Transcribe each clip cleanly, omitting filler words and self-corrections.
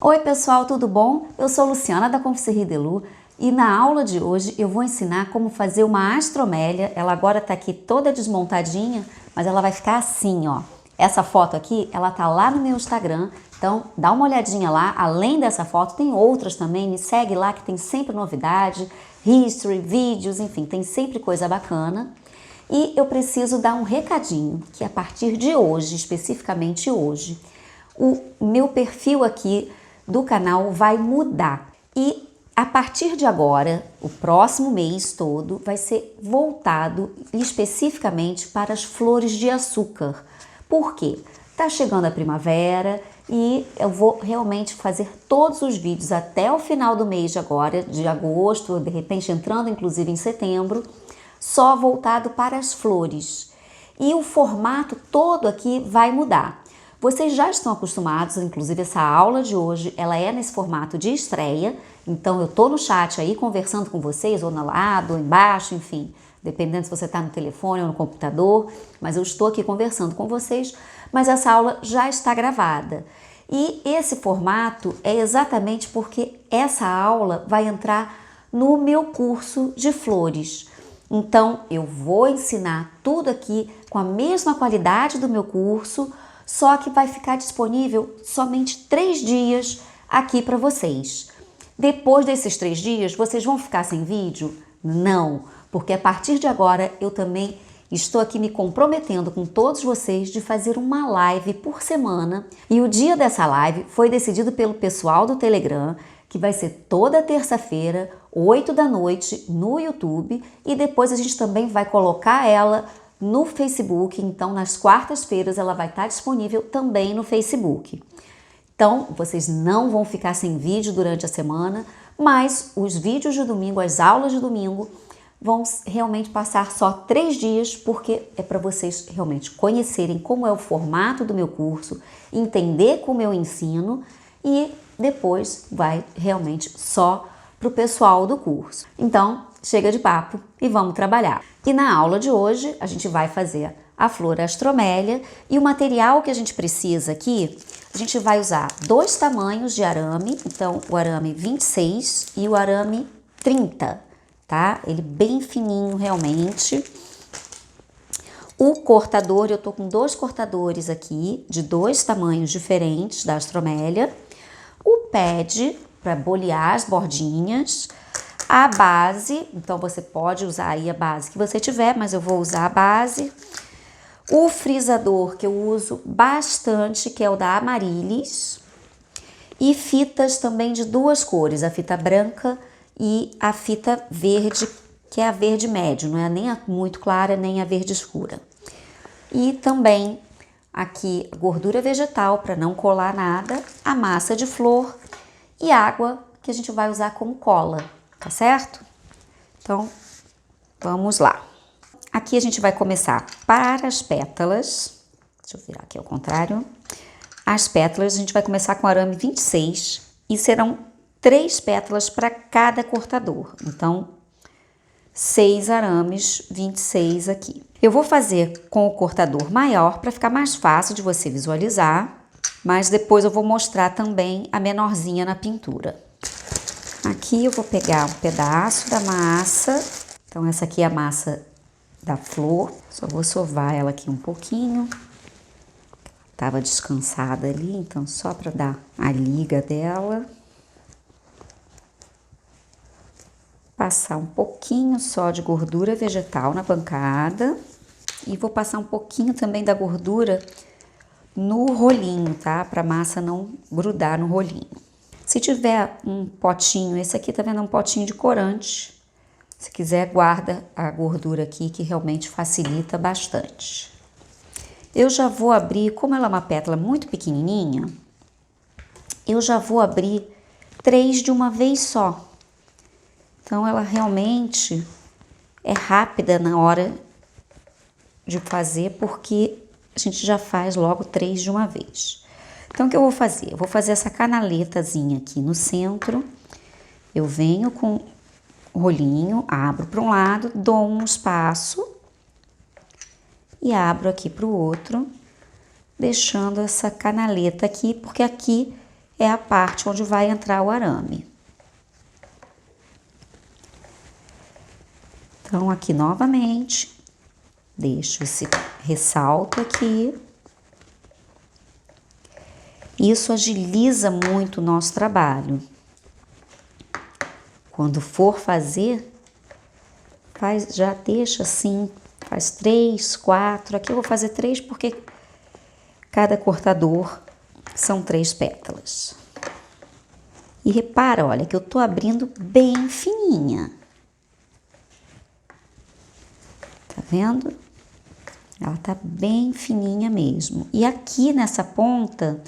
Oi pessoal, tudo bom? Eu sou Luciana da Confiserie de Lu e na aula de hoje eu vou ensinar como fazer uma astromélia. Ela agora tá aqui toda desmontadinha, mas ela vai ficar assim, ó. Essa foto aqui, ela tá lá no meu Instagram, então dá uma olhadinha lá. Além dessa foto, tem outras também, me segue lá que tem sempre novidade, history, vídeos, enfim, tem sempre coisa bacana. E eu preciso dar um recadinho, que a partir de hoje, especificamente hoje, o meu perfil aqui do canal vai mudar e a partir de agora, o próximo mês todo vai ser voltado especificamente para as flores de açúcar. Por quê? Tá chegando a primavera e eu vou realmente fazer todos os vídeos até o final do mês de agora, de agosto, de repente entrando inclusive em setembro, só voltado para as flores. E o formato todo aqui vai mudar. Vocês já estão acostumados, inclusive essa aula de hoje, ela é nesse formato de estreia, então eu tô no chat aí conversando com vocês, ou no lado, ou embaixo, enfim, dependendo se você está no telefone ou no computador, mas eu estou aqui conversando com vocês, mas essa aula já está gravada. E esse formato é exatamente porque essa aula vai entrar no meu curso de flores. Então, eu vou ensinar tudo aqui com a mesma qualidade do meu curso, só que vai ficar disponível somente 3 dias aqui para vocês. Depois desses 3 dias, vocês vão ficar sem vídeo? Não, porque a partir de agora eu também estou aqui me comprometendo com todos vocês de fazer uma live por semana. E o dia dessa live foi decidido pelo pessoal do Telegram, que vai ser toda terça-feira, 8 da noite, no YouTube. E depois a gente também vai colocar ela no Facebook, então nas quartas-feiras ela vai estar disponível também no Facebook. Então, vocês não vão ficar sem vídeo durante a semana, mas os vídeos de domingo, as aulas de domingo, vão realmente passar só 3 dias, porque é para vocês realmente conhecerem como é o formato do meu curso, entender como eu ensino e depois vai realmente só para o pessoal do curso. Então, chega de papo e vamos trabalhar. E na aula de hoje a gente vai fazer a flor astromélia e o material que a gente precisa aqui, a gente vai usar 2 tamanhos de arame, então o arame 26 e o arame 30, tá? Ele bem fininho realmente. O cortador, eu tô com 2 cortadores aqui de 2 tamanhos diferentes da astromélia. O pad para bolear as bordinhas. A base, então você pode usar aí a base que você tiver, mas eu vou usar a base. O frisador que eu uso bastante, que é o da Amaryllis. E fitas também de 2 cores, a fita branca e a fita verde, que é a verde médio, não é nem a muito clara, nem a verde escura. E também aqui gordura vegetal para não colar nada, a massa de flor e água que a gente vai usar como cola. Tá certo? Então, vamos lá. Aqui a gente vai começar para as pétalas. Deixa eu virar aqui ao contrário. As pétalas a gente vai começar com arame 26 e serão 3 pétalas para cada cortador. Então, 6 arames 26 aqui. Eu vou fazer com o cortador maior para ficar mais fácil de você visualizar, mas depois eu vou mostrar também a menorzinha na pintura. Aqui eu vou pegar um pedaço da massa, então essa aqui é a massa da flor, só vou sovar ela aqui um pouquinho, tava descansada ali, então só para dar a liga dela. Passar um pouquinho só de gordura vegetal na bancada e vou passar um pouquinho também da gordura no rolinho, tá? Para a massa não grudar no rolinho. Se tiver um potinho, esse aqui tá vendo, um potinho de corante. Se quiser, guarda a gordura aqui, que realmente facilita bastante. Eu já vou abrir, como ela é uma pétala muito pequenininha, eu já vou abrir 3 de uma vez só. Então, ela realmente é rápida na hora de fazer, porque a gente já faz logo 3 de uma vez. Então, o que eu vou fazer? Eu vou fazer essa canaletazinha aqui no centro. Eu venho com o rolinho, abro para um lado, dou um espaço e abro aqui para o outro, deixando essa canaleta aqui, porque aqui é a parte onde vai entrar o arame. Então, aqui novamente, deixo esse ressalto aqui. Isso agiliza muito o nosso trabalho. Quando for fazer, já deixa assim, faz 3, 4. Aqui eu vou fazer 3 porque cada cortador são 3 pétalas. E repara, olha, que eu tô abrindo bem fininha. Tá vendo? Ela tá bem fininha mesmo. E aqui nessa ponta,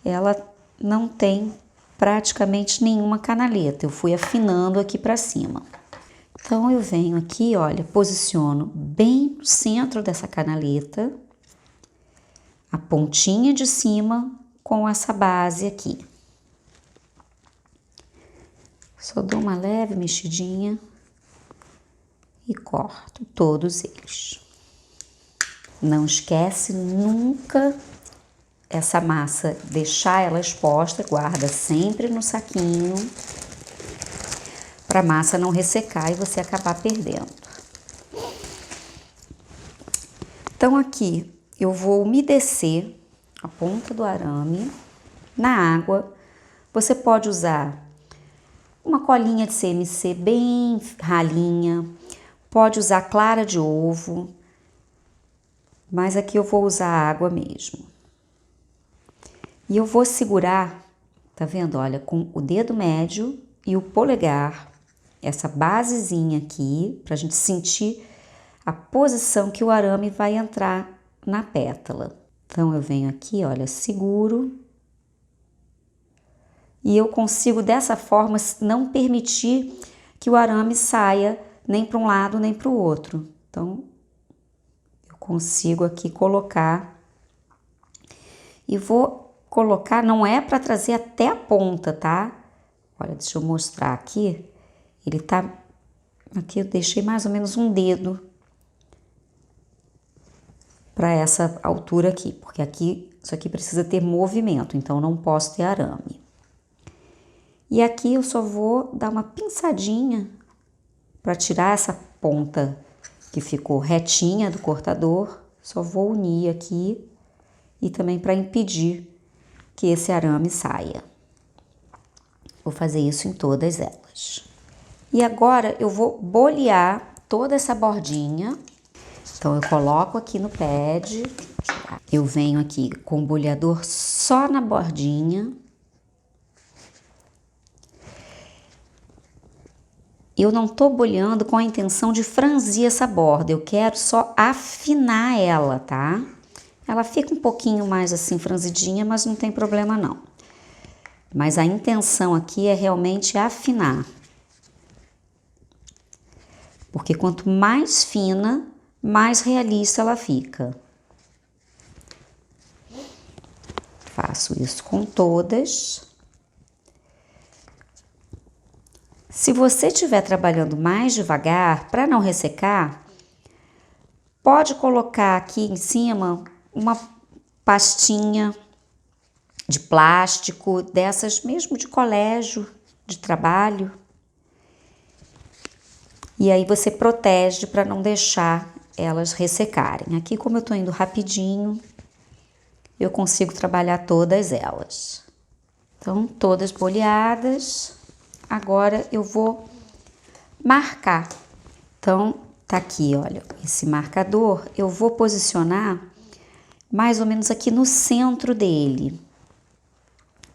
ela não tem praticamente nenhuma canaleta. Eu fui afinando aqui pra cima. Então, eu venho aqui, olha, posiciono bem no centro dessa canaleta, a pontinha de cima com essa base aqui. Só dou uma leve mexidinha e corto todos eles. Não esquece nunca essa massa, deixar ela exposta, guarda sempre no saquinho, para a massa não ressecar e você acabar perdendo. Então aqui eu vou umedecer a ponta do arame na água. Você pode usar uma colinha de CMC bem ralinha, pode usar clara de ovo, mas aqui eu vou usar água mesmo. E eu vou segurar, tá vendo? Olha, com o dedo médio e o polegar, essa basezinha aqui, pra gente sentir a posição que o arame vai entrar na pétala. Então, eu venho aqui, olha, seguro. E eu consigo, dessa forma, não permitir que o arame saia nem para um lado, nem para o outro. Então, eu consigo aqui colocar. E vou colocar, não é para trazer até a ponta, tá? Olha, deixa eu mostrar aqui. Ele tá... Aqui eu deixei mais ou menos um dedo para essa altura aqui, porque aqui, isso aqui precisa ter movimento, então não posso ter arame. E aqui eu só vou dar uma pinçadinha para tirar essa ponta que ficou retinha do cortador. Só vou unir aqui e também para impedir que esse arame saia. Vou fazer isso em todas elas. E agora eu vou bolear toda essa bordinha. Então, eu coloco aqui no pad, eu venho aqui com o boleador só na bordinha. Eu não tô boleando com a intenção de franzir essa borda, eu quero só afinar ela, tá? Ela fica um pouquinho mais assim franzidinha, mas não tem problema não. Mas a intenção aqui é realmente afinar. Porque quanto mais fina, mais realista ela fica. Faço isso com todas. Se você estiver trabalhando mais devagar, para não ressecar, pode colocar aqui em cima uma pastinha de plástico, dessas mesmo de colégio, de trabalho. E aí você protege para não deixar elas ressecarem. Aqui, como eu tô indo rapidinho, eu consigo trabalhar todas elas. Então, todas boleadas. Agora eu vou marcar. Então, tá aqui, olha, esse marcador, eu vou posicionar mais ou menos aqui no centro dele.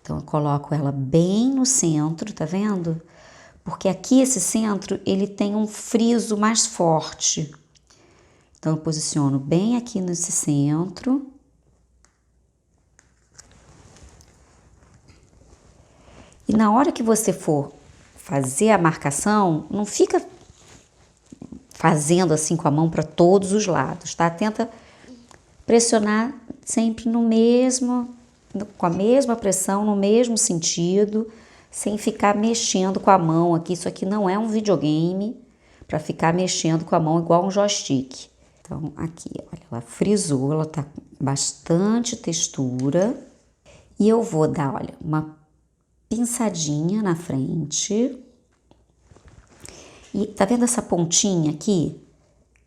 Então, eu coloco ela bem no centro, tá vendo? Porque aqui esse centro, ele tem um friso mais forte. Então, eu posiciono bem aqui nesse centro. E na hora que você for fazer a marcação, não fica fazendo assim com a mão para todos os lados, tá? Tenta pressionar sempre no mesmo, com a mesma pressão, no mesmo sentido, sem ficar mexendo com a mão aqui. Isso aqui não é um videogame para ficar mexendo com a mão igual um joystick. Então, aqui, olha, ela frisou, ela tá com bastante textura. E eu vou dar, olha, uma pinçadinha na frente. E tá vendo essa pontinha aqui?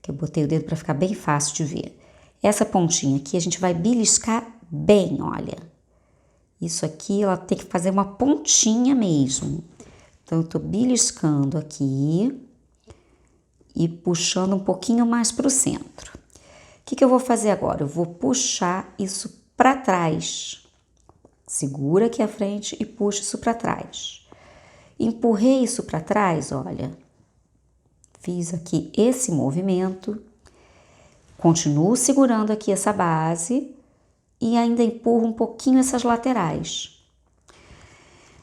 Que eu botei o dedo para ficar bem fácil de ver. Essa pontinha aqui a gente vai beliscar bem, olha. Isso aqui ela tem que fazer uma pontinha mesmo. Então eu tô beliscando aqui e puxando um pouquinho mais para o centro. O que eu vou fazer agora? Eu vou puxar isso para trás. Segura aqui a frente e puxa isso para trás. Empurrei isso para trás, olha. Fiz aqui esse movimento. Continuo segurando aqui essa base e ainda empurro um pouquinho essas laterais.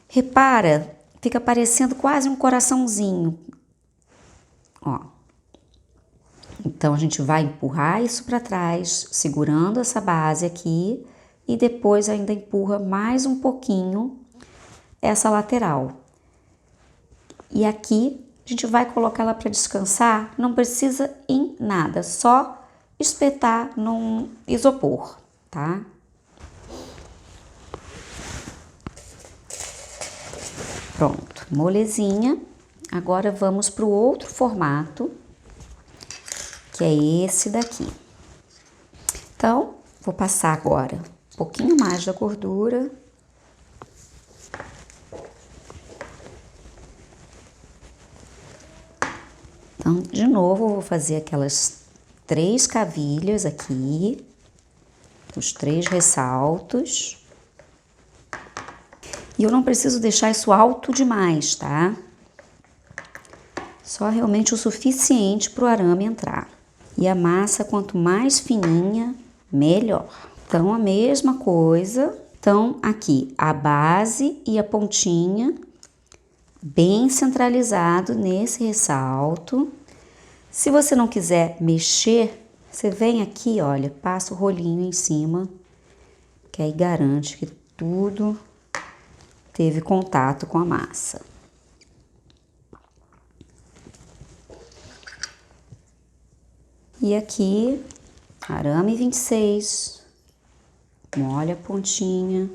Repara, fica parecendo quase um coraçãozinho. Ó. Então, a gente vai empurrar isso para trás, segurando essa base aqui e depois ainda empurra mais um pouquinho essa lateral. E aqui a gente vai colocar ela para descansar, não precisa em nada, só espetar num isopor, tá? Pronto, molezinha. Agora vamos para o outro formato, que é esse daqui. Então, vou passar agora um pouquinho mais da gordura. Então, de novo, eu vou fazer aquelas 3 cavilhas aqui, os 3 ressaltos. E eu não preciso deixar isso alto demais, tá? Só realmente o suficiente para o arame entrar. E a massa, quanto mais fininha, melhor. Então, a mesma coisa. Então, aqui, a base e a pontinha bem centralizado nesse ressalto. Se você não quiser mexer, você vem aqui, olha, passa o rolinho em cima, que aí garante que tudo teve contato com a massa. E aqui, arame 26, molha a pontinha.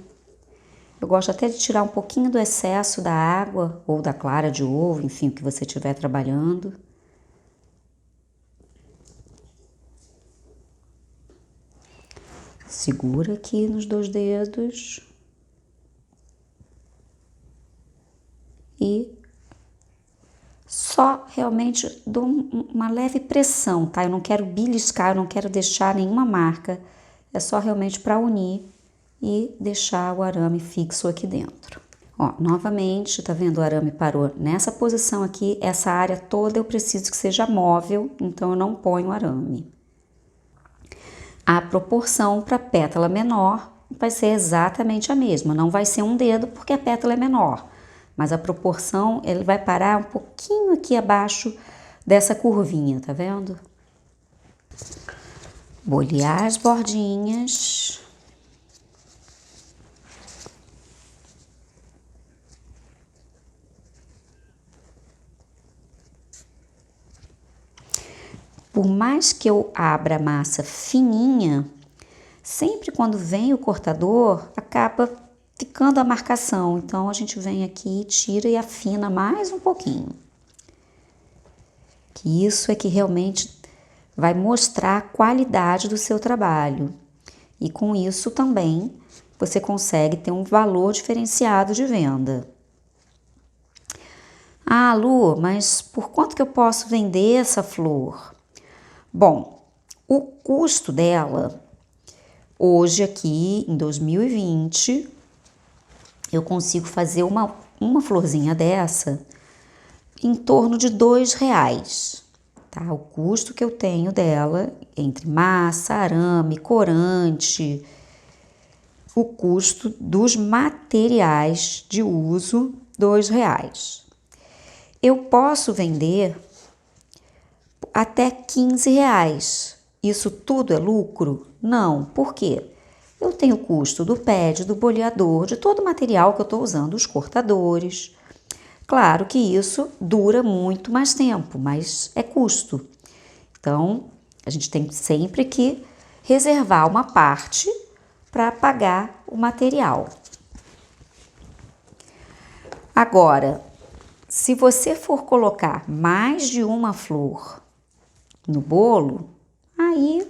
Eu gosto até de tirar um pouquinho do excesso da água ou da clara de ovo, enfim, o que você estiver trabalhando. Segura aqui nos 2 dedos. E só realmente dou uma leve pressão, tá? Eu não quero beliscar, eu não quero deixar nenhuma marca. É só realmente para unir e deixar o arame fixo aqui dentro. Ó, novamente, tá vendo? O arame parou nessa posição aqui. Essa área toda eu preciso que seja móvel, então eu não ponho arame. A proporção para pétala menor vai ser exatamente a mesma. Não vai ser um dedo porque a pétala é menor. Mas a proporção, ele vai parar um pouquinho aqui abaixo dessa curvinha, tá vendo? Bolear as bordinhas. Por mais que eu abra a massa fininha, sempre quando vem o cortador, acaba ficando a marcação. Então, a gente vem aqui, tira e afina mais um pouquinho. Que isso é que realmente vai mostrar a qualidade do seu trabalho. E com isso também você consegue ter um valor diferenciado de venda. Ah, Lu, mas por quanto que eu posso vender essa flor? Bom, o custo dela, hoje aqui em 2020, eu consigo fazer uma florzinha dessa em torno de R$2, tá? O custo que eu tenho dela, entre massa, arame, corante, o custo dos materiais de uso, R$2. Eu posso vender até R$15. Isso tudo é lucro? Não. Por quê? Eu tenho o custo do pad, do boleador, de todo o material que eu estou usando, os cortadores. Claro que isso dura muito mais tempo, mas é custo. Então, a gente tem sempre que reservar uma parte para pagar o material. Agora, se você for colocar mais de uma flor no bolo, aí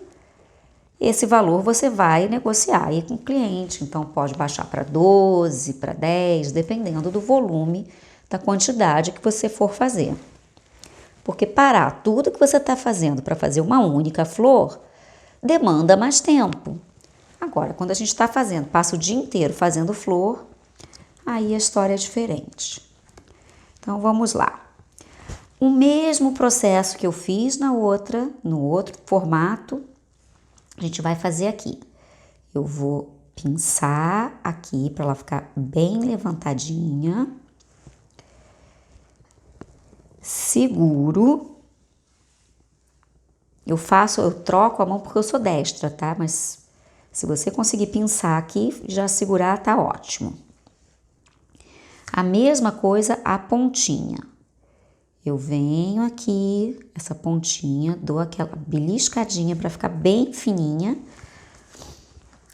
esse valor você vai negociar aí com o cliente. Então pode baixar para 12, para 10, dependendo do volume, da quantidade que você for fazer. Porque parar tudo que você está fazendo para fazer uma única flor demanda mais tempo. Agora, quando a gente está fazendo, passa o dia inteiro fazendo flor, aí a história é diferente. Então vamos lá. O mesmo processo que eu fiz no outro formato, a gente vai fazer aqui. Eu vou pinçar aqui para ela ficar bem levantadinha. Seguro. Eu troco a mão porque eu sou destra, tá? Mas se você conseguir pinçar aqui, já segurar, tá ótimo. A mesma coisa a pontinha. Eu venho aqui, essa pontinha, dou aquela beliscadinha para ficar bem fininha.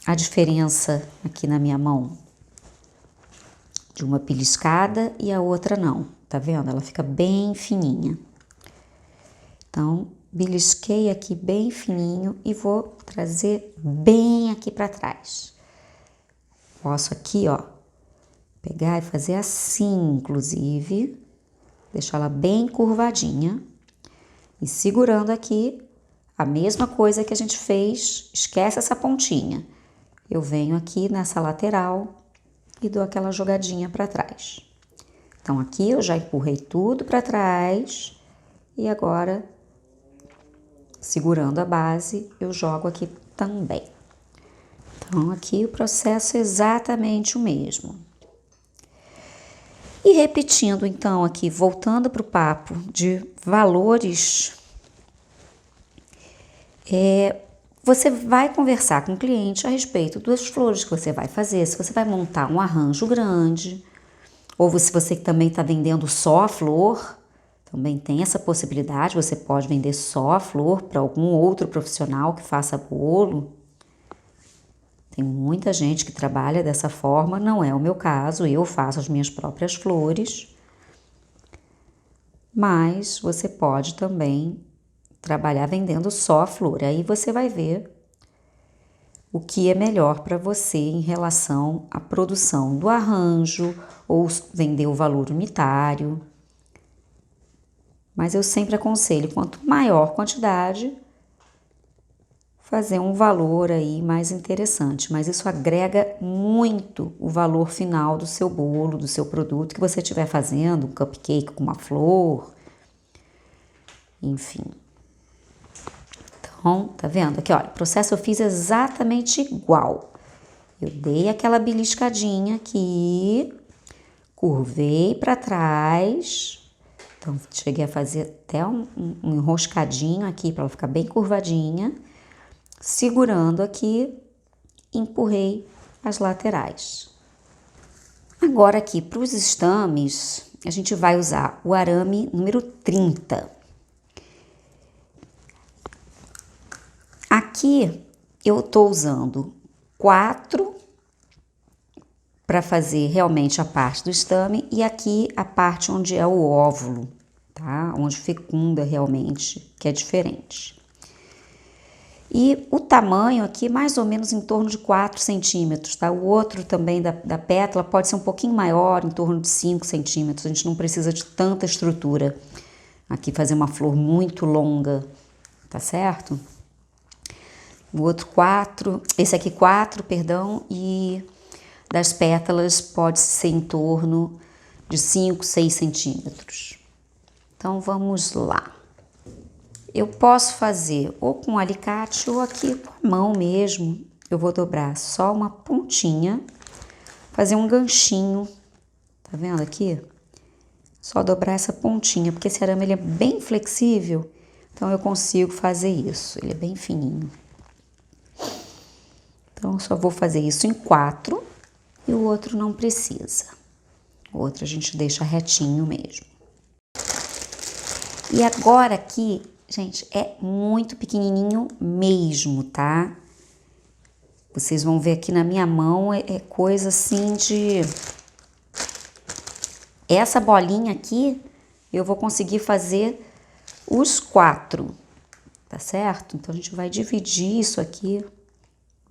A diferença aqui na minha mão de uma beliscada e a outra não, tá vendo? Ela fica bem fininha. Então, belisquei aqui bem fininho e vou trazer bem aqui para trás. Posso aqui, ó, pegar e fazer assim, inclusive, deixar ela bem curvadinha e segurando aqui a mesma coisa que a gente fez, esquece essa pontinha. Eu venho aqui nessa lateral e dou aquela jogadinha para trás. Então aqui eu já empurrei tudo para trás e agora, segurando a base, eu jogo aqui também. Então aqui o processo é exatamente o mesmo. E repetindo então aqui, voltando para o papo de valores, você vai conversar com o cliente a respeito das flores que você vai fazer, se você vai montar um arranjo grande, ou se você também está vendendo só a flor, também tem essa possibilidade, você pode vender só a flor para algum outro profissional que faça bolo. Tem muita gente que trabalha dessa forma, não é o meu caso, eu faço as minhas próprias flores, mas você pode também trabalhar vendendo só a flor. Aí você vai ver o que é melhor para você em relação à produção do arranjo ou vender o valor unitário. Mas eu sempre aconselho, quanto maior quantidade, fazer um valor aí mais interessante. Mas isso agrega muito o valor final do seu bolo, do seu produto que você estiver fazendo, um cupcake com uma flor, enfim. Então, tá vendo? Aqui, olha, o processo eu fiz exatamente igual. Eu dei aquela beliscadinha aqui, curvei para trás. Então, cheguei a fazer até um enroscadinho aqui para ela ficar bem curvadinha. Segurando aqui, empurrei as laterais. Agora aqui, para os estames, a gente vai usar o arame número 30. Aqui eu tô usando 4 para fazer realmente a parte do estame e aqui a parte onde é o óvulo, tá? Onde fecunda realmente, que é diferente. E o tamanho aqui mais ou menos em torno de 4 centímetros, tá? O outro também da pétala pode ser um pouquinho maior, em torno de 5 centímetros. A gente não precisa de tanta estrutura. Aqui fazer uma flor muito longa, tá certo? O outro 4, esse aqui 4, perdão, e das pétalas pode ser em torno de 5, 6 centímetros. Então vamos lá. Eu posso fazer ou com alicate ou aqui com a mão mesmo. Eu vou dobrar só uma pontinha, fazer um ganchinho, tá vendo aqui? Só dobrar essa pontinha, porque esse arame ele é bem flexível, então eu consigo fazer isso, ele é bem fininho. Então, só vou fazer isso em 4 e o outro não precisa. O outro a gente deixa retinho mesmo. E agora aqui, gente, é muito pequenininho mesmo, tá? Vocês vão ver aqui na minha mão, é coisa assim de essa bolinha aqui, eu vou conseguir fazer os 4, tá certo? Então, a gente vai dividir isso aqui,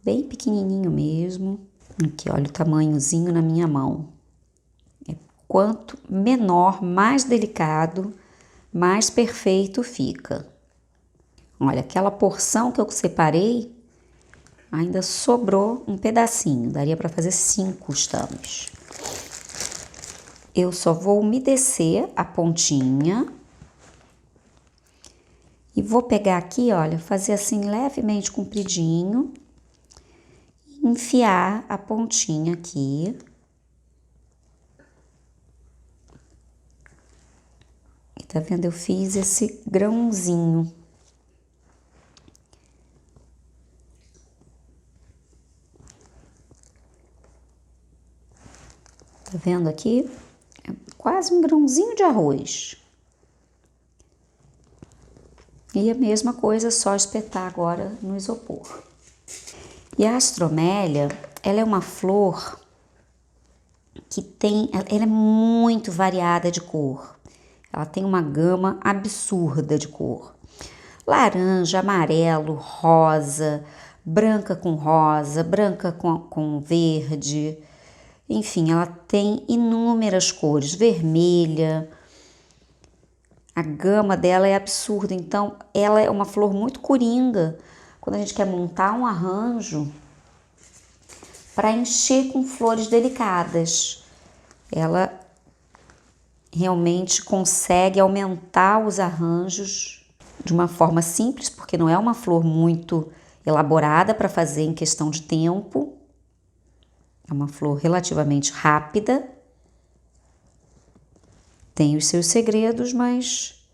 bem pequenininho mesmo. Aqui, olha o tamanhozinho na minha mão. Quanto menor, mais delicado, mais perfeito fica. Olha, aquela porção que eu separei, ainda sobrou um pedacinho, daria para fazer 5 estames. Eu só vou umedecer a pontinha e vou pegar aqui, olha, fazer assim levemente compridinho, enfiar a pontinha aqui. E tá vendo? Eu fiz esse grãozinho. Tá vendo aqui? É quase um grãozinho de arroz. E a mesma coisa, só espetar agora no isopor. E a astromélia, ela é uma flor que ela é muito variada de cor. Ela tem uma gama absurda de cor. Laranja, amarelo, rosa, branca com verde. Enfim, ela tem inúmeras cores, vermelha. A gama dela é absurda, então ela é uma flor muito coringa quando a gente quer montar um arranjo para encher com flores delicadas. Ela realmente consegue aumentar os arranjos de uma forma simples, porque não é uma flor muito elaborada para fazer em questão de tempo. É uma flor relativamente rápida. Tem os seus segredos, mas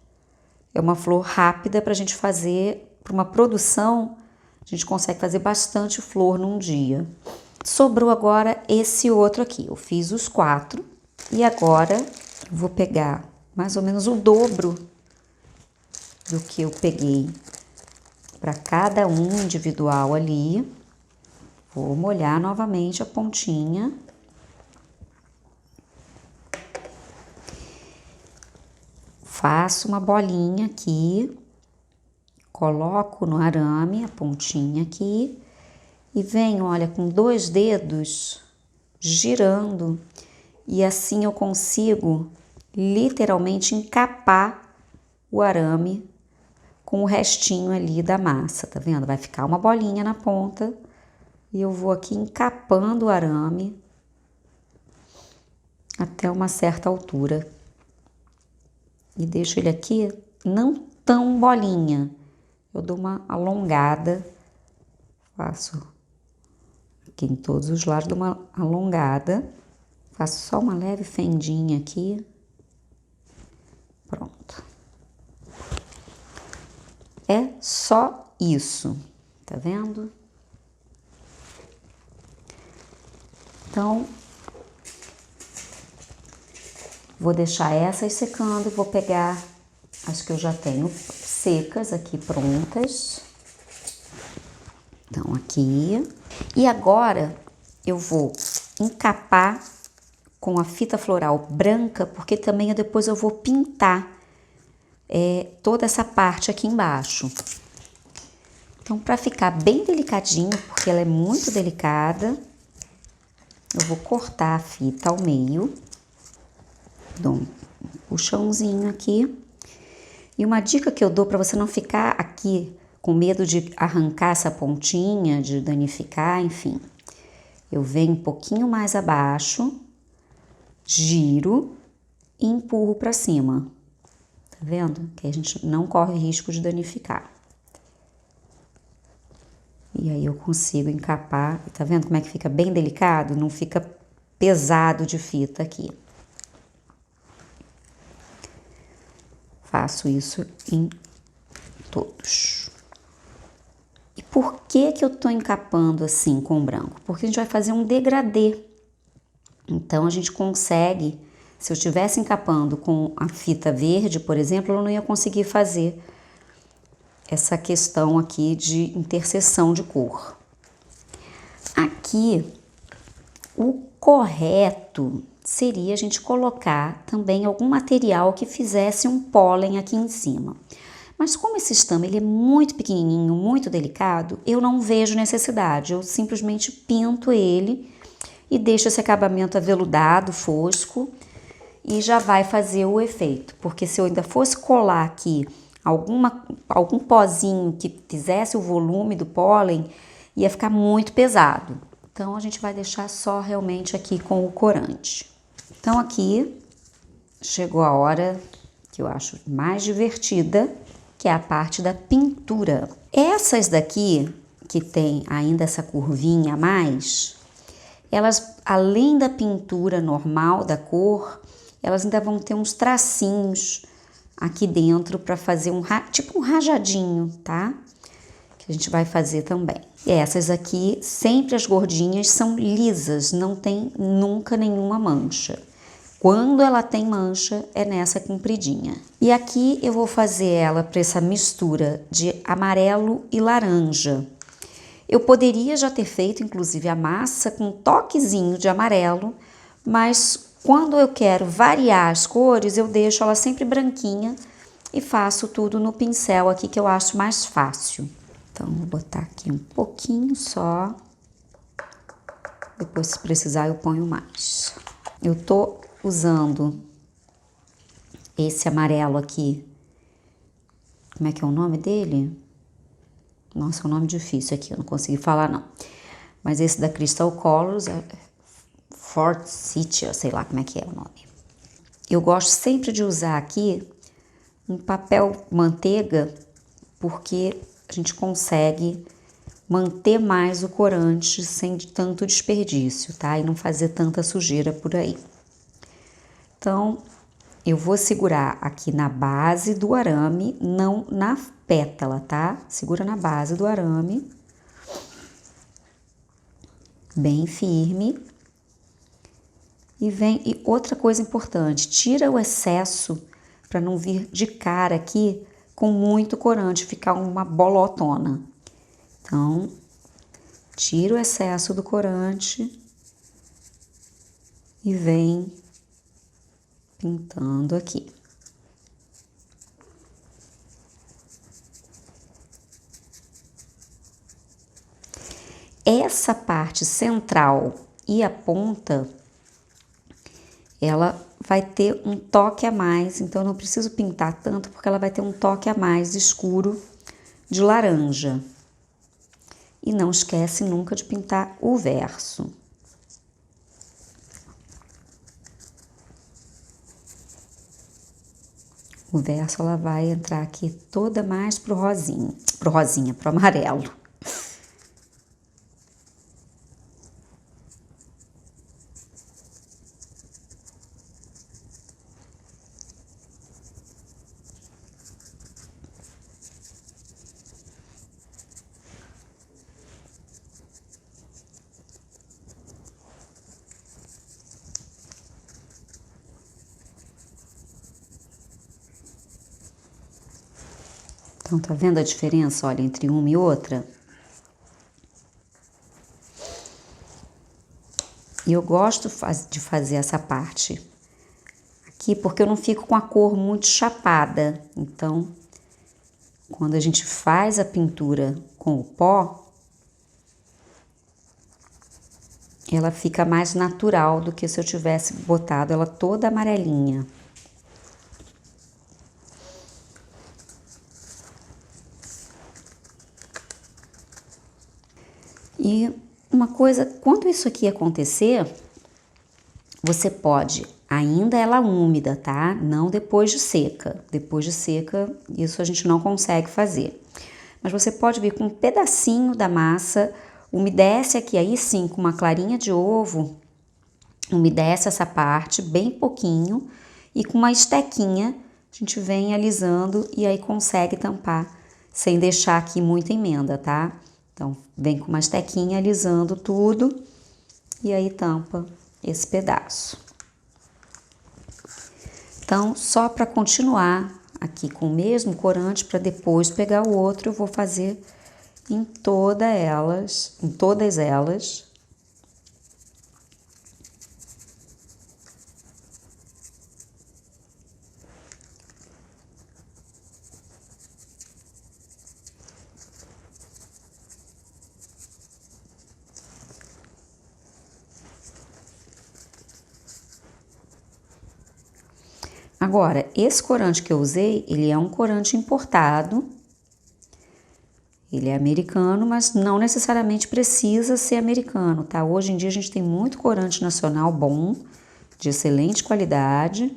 é uma flor rápida para a gente fazer, para uma produção, a gente consegue fazer bastante flor num dia. Sobrou agora esse outro aqui, eu fiz os 4 e agora vou pegar mais ou menos o dobro do que eu peguei para cada um individual ali. Vou molhar novamente a pontinha. Faço uma bolinha aqui, coloco no arame a pontinha aqui e venho, olha, com 2 dedos girando e assim eu consigo literalmente encapar o arame com o restinho ali da massa, tá vendo? Vai ficar uma bolinha na ponta e eu vou aqui encapando o arame até uma certa altura. E deixo ele aqui não tão bolinha. Eu dou uma alongada, faço aqui em todos os lados, dou uma alongada, faço só uma leve fendinha aqui. Pronto. É só isso, tá vendo? Então, vou deixar essas secando, vou pegar as que eu já tenho secas aqui prontas. Então, aqui. E agora eu vou encapar com a fita floral branca, porque também depois eu vou pintar toda essa parte aqui embaixo. Então, para ficar bem delicadinho, porque ela é muito delicada, eu vou cortar a fita ao meio. Dou um puxãozinho aqui. E uma dica que eu dou para você não ficar aqui com medo de arrancar essa pontinha, de danificar, enfim. Eu venho um pouquinho mais abaixo, giro e empurro para cima. Tá vendo? Que a gente não corre risco de danificar. E aí eu consigo encapar. Tá vendo como é que fica bem delicado? Não fica pesado de fita aqui. Faço isso em todos. E por que que eu tô encapando assim com branco? Porque a gente vai fazer um degradê. Então, a gente consegue, se eu estivesse encapando com a fita verde, por exemplo, eu não ia conseguir fazer essa questão aqui de interseção de cor. Aqui, o correto seria a gente colocar também algum material que fizesse um pólen aqui em cima. Mas como esse estame ele é muito pequenininho, muito delicado, eu não vejo necessidade. Eu simplesmente pinto ele e deixo esse acabamento aveludado, fosco, e já vai fazer o efeito. Porque se eu ainda fosse colar aqui algum pozinho que fizesse o volume do pólen, ia ficar muito pesado. Então a gente vai deixar só realmente aqui com o corante. Então aqui chegou a hora que eu acho mais divertida, que é a parte da pintura. Essas daqui, que tem ainda essa curvinha a mais, elas, além da pintura normal da cor, elas ainda vão ter uns tracinhos aqui dentro para fazer tipo um rajadinho, tá? Que a gente vai fazer também. E essas aqui, sempre as gordinhas são lisas, não tem nunca nenhuma mancha. Quando ela tem mancha, é nessa compridinha. E aqui eu vou fazer ela para essa mistura de amarelo e laranja. Eu poderia já ter feito, inclusive, a massa com um toquezinho de amarelo, mas quando eu quero variar as cores, eu deixo ela sempre branquinha e faço tudo no pincel aqui, que eu acho mais fácil. Então, vou botar aqui um pouquinho só. Depois, se precisar, eu ponho mais. Eu tô usando esse amarelo aqui. Como é que é o nome dele? Nossa, é um nome difícil aqui, eu não consegui falar não. Mas esse da Crystal Colors é Fort City, sei lá como é que é o nome. Eu gosto sempre de usar aqui um papel manteiga, porque a gente consegue manter mais o corante sem tanto desperdício, tá? E não fazer tanta sujeira por aí. Então, eu vou segurar aqui na base do arame, não na pétala, tá? Segura na base do arame, bem firme. E vem, e outra coisa importante, tira o excesso para não vir de cara aqui com muito corante, ficar uma bolotona. Então, tira o excesso do corante e vem pintando aqui. Essa parte central e a ponta, ela vai ter um toque a mais, então eu não preciso pintar tanto, porque ela vai ter um toque a mais escuro de laranja. E não esquece nunca de pintar o verso. O verso ela vai entrar aqui toda mais pro rosinha, pro amarelo. Então, tá vendo a diferença, olha, entre uma e outra? E eu gosto de fazer essa parte aqui, porque eu não fico com a cor muito chapada. Então, quando a gente faz a pintura com o pó, ela fica mais natural do que se eu tivesse botado ela toda amarelinha. E uma coisa, quando isso aqui acontecer, você pode, ainda ela úmida, tá? Não depois de seca. Depois de seca, isso a gente não consegue fazer. Mas você pode vir com um pedacinho da massa, umedece aqui, aí sim, com uma clarinha de ovo, umedece essa parte bem pouquinho e com uma estequinha a gente vem alisando e aí consegue tampar sem deixar aqui muita emenda, tá? Então, vem com uma estequinha alisando tudo e aí tampa esse pedaço. Então, só para continuar aqui com o mesmo corante, para depois pegar o outro, eu vou fazer em todas elas. Agora, esse corante que eu usei, ele é um corante importado. Ele é americano, mas não necessariamente precisa ser americano, tá? Hoje em dia a gente tem muito corante nacional bom, de excelente qualidade.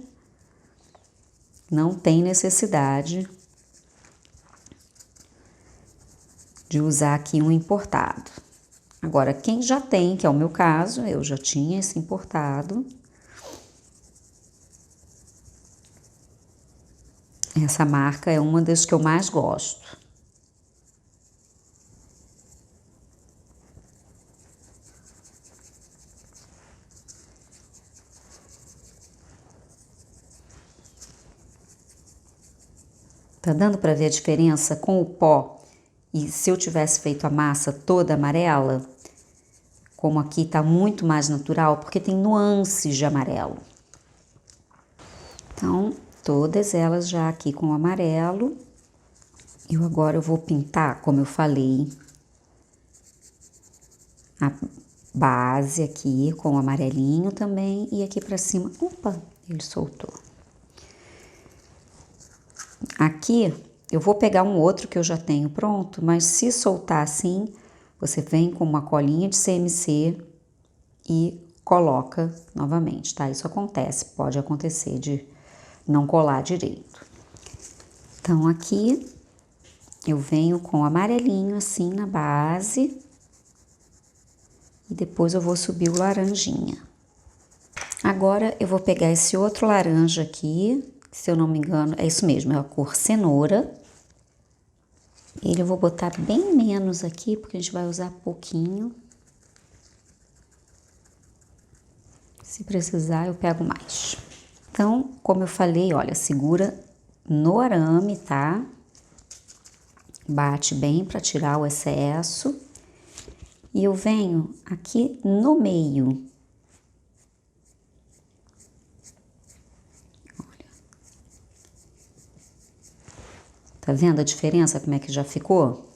Não tem necessidade de usar aqui um importado. Agora, quem já tem, que é o meu caso, eu já tinha esse importado. Essa marca é uma das que eu mais gosto. Tá dando para ver a diferença com o pó? E se eu tivesse feito a massa toda amarela, como aqui tá muito mais natural, porque tem nuances de amarelo. Então, todas elas já aqui com amarelo. Agora eu vou pintar, como eu falei, a base aqui com amarelinho também e aqui pra cima. Opa, ele soltou. Aqui eu vou pegar um outro que eu já tenho pronto, mas se soltar assim, você vem com uma colinha de CMC e coloca novamente, tá? Isso acontece, pode acontecer de não colar direito. Então aqui eu venho com amarelinho assim na base e depois eu vou subir o laranjinha. Agora eu vou pegar esse outro laranja aqui, se eu não me engano, é isso mesmo, é a cor cenoura. Ele eu vou botar bem menos aqui, porque a gente vai usar pouquinho. Se precisar, eu pego mais. Então, como eu falei, olha, segura no arame, tá? Bate bem para tirar o excesso. E eu venho aqui no meio. Tá vendo a diferença, como é que já ficou?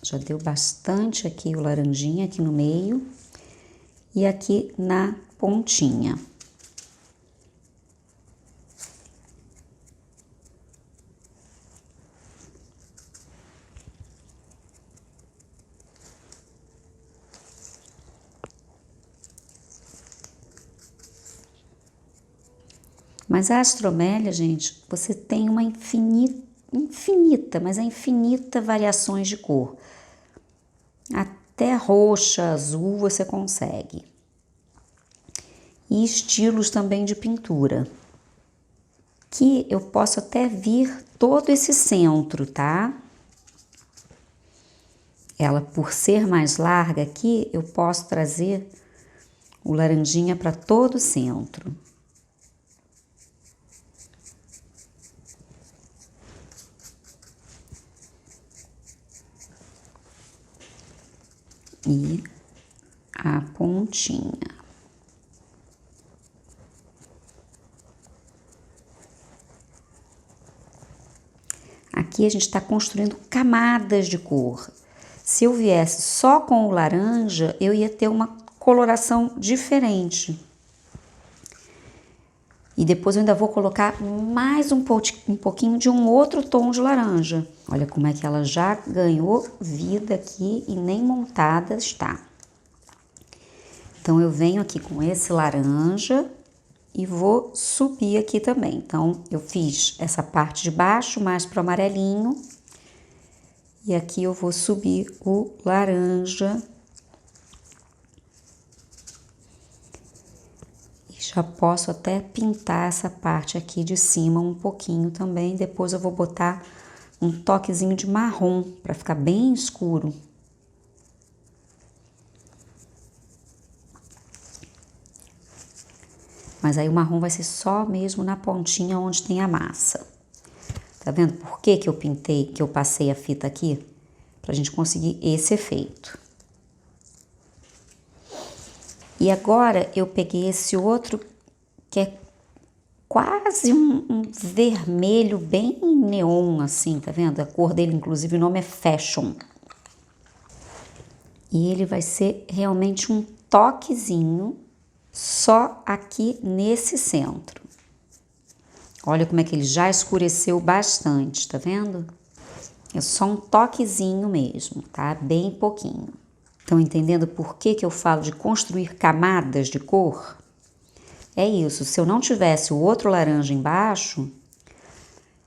Já deu bastante aqui o laranjinha aqui no meio e aqui na pontinha. Mas a astromélia, gente, você tem uma infinita variações de cor. Até roxa, azul você consegue. E estilos também de pintura. Que eu posso até vir todo esse centro, tá? Ela, por ser mais larga aqui, eu posso trazer o laranjinha para todo o centro. E a pontinha. Aqui a gente está construindo camadas de cor. Se eu viesse só com o laranja, eu ia ter uma coloração diferente. E depois eu ainda vou colocar mais um pouquinho de um outro tom de laranja. Olha como é que ela já ganhou vida aqui e nem montada está. Então eu venho aqui com esse laranja e vou subir aqui também. Então eu fiz essa parte de baixo mais pro amarelinho. E aqui eu vou subir o laranja. Já posso até pintar essa parte aqui de cima um pouquinho também. Depois eu vou botar um toquezinho de marrom para ficar bem escuro. Mas aí o marrom vai ser só mesmo na pontinha onde tem a massa. Tá vendo por que que eu pintei, que eu passei a fita aqui? Pra gente conseguir esse efeito. E agora eu peguei esse outro que é quase um vermelho bem neon assim, tá vendo? A cor dele, inclusive, o nome é Fashion. E ele vai ser realmente um toquezinho só aqui nesse centro. Olha como é que ele já escureceu bastante, tá vendo? É só um toquezinho mesmo, tá? Bem pouquinho. Estão entendendo por que que eu falo de construir camadas de cor? É isso, se eu não tivesse o outro laranja embaixo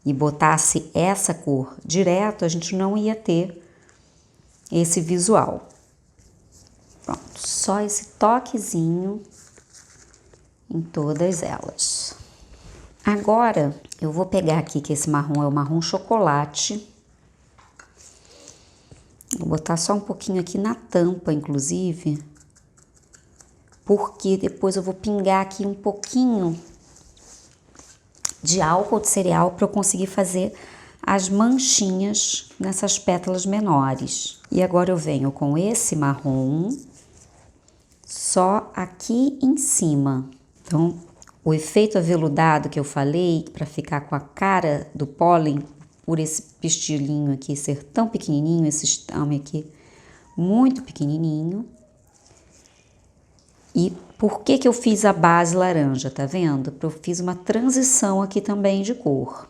e botasse essa cor direto, a gente não ia ter esse visual. Pronto, só esse toquezinho em todas elas. Agora, eu vou pegar aqui, que esse marrom é o marrom chocolate. Vou botar só um pouquinho aqui na tampa, inclusive, porque depois eu vou pingar aqui um pouquinho de álcool de cereal para eu conseguir fazer as manchinhas nessas pétalas menores. E agora eu venho com esse marrom só aqui em cima. Então, o efeito aveludado que eu falei, para ficar com a cara do pólen, por esse pistilinho aqui ser tão pequenininho, esse estame aqui muito pequenininho. E por que que eu fiz a base laranja, tá vendo? Porque eu fiz uma transição aqui também de cor.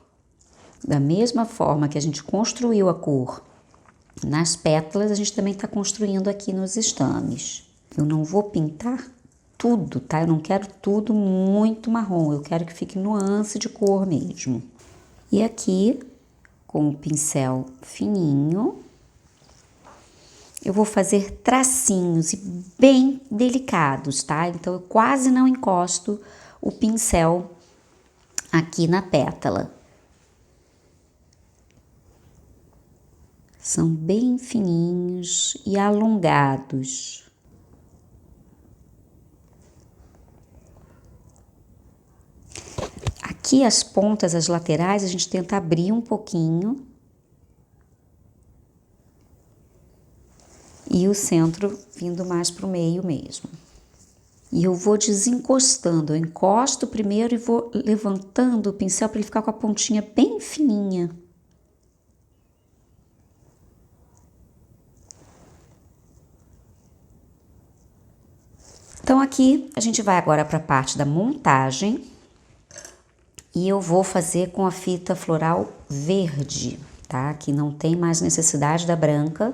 Da mesma forma que a gente construiu a cor nas pétalas, a gente também está construindo aqui nos estames. Eu não vou pintar tudo, tá? Eu não quero tudo muito marrom, eu quero que fique nuance de cor mesmo. E aqui, com o pincel fininho, eu vou fazer tracinhos bem delicados, tá? Então, eu quase não encosto o pincel aqui na pétala. São bem fininhos e alongados. Aqui as pontas, as laterais, a gente tenta abrir um pouquinho. E o centro vindo mais para o meio mesmo. E eu vou desencostando, eu encosto primeiro e vou levantando o pincel para ele ficar com a pontinha bem fininha. Então aqui a gente vai agora para a parte da montagem e eu vou fazer com a fita floral verde, tá? Que não tem mais necessidade da branca.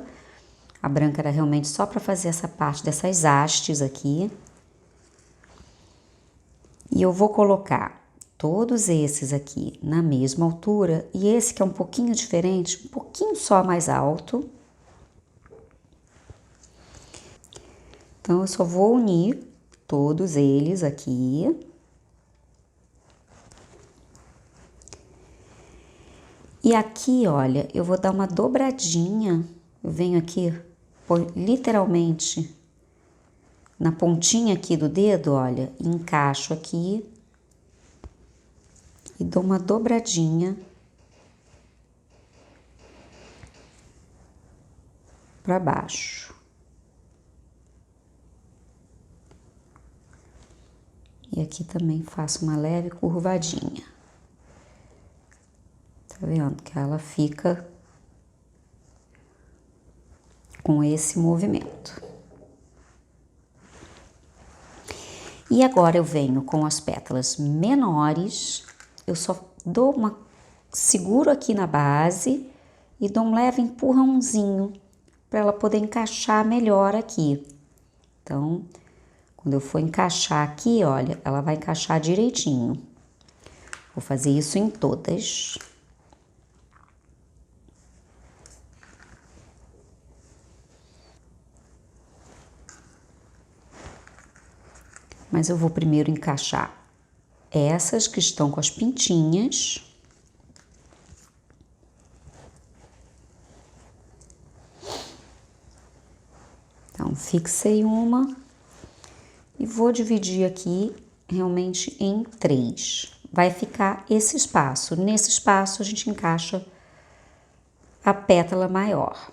A branca era realmente só para fazer essa parte dessas hastes aqui. E eu vou colocar todos esses aqui na mesma altura e esse que é um pouquinho diferente, um pouquinho só mais alto. Então, eu só vou unir todos eles aqui. E aqui, olha, eu vou dar uma dobradinha. Eu venho aqui, literalmente, na pontinha aqui do dedo, olha, encaixo aqui e dou uma dobradinha para baixo. E aqui também faço uma leve curvadinha. Tá vendo que ela fica com esse movimento. E agora eu venho com as pétalas menores, eu só dou seguro aqui na base e dou um leve empurrãozinho para ela poder encaixar melhor aqui. Então, quando eu for encaixar aqui, olha, ela vai encaixar direitinho. Vou fazer isso em todas. Mas eu vou primeiro encaixar essas que estão com as pintinhas. Então, fixei uma e vou dividir aqui realmente em 3. Vai ficar esse espaço. Nesse espaço, a gente encaixa a pétala maior.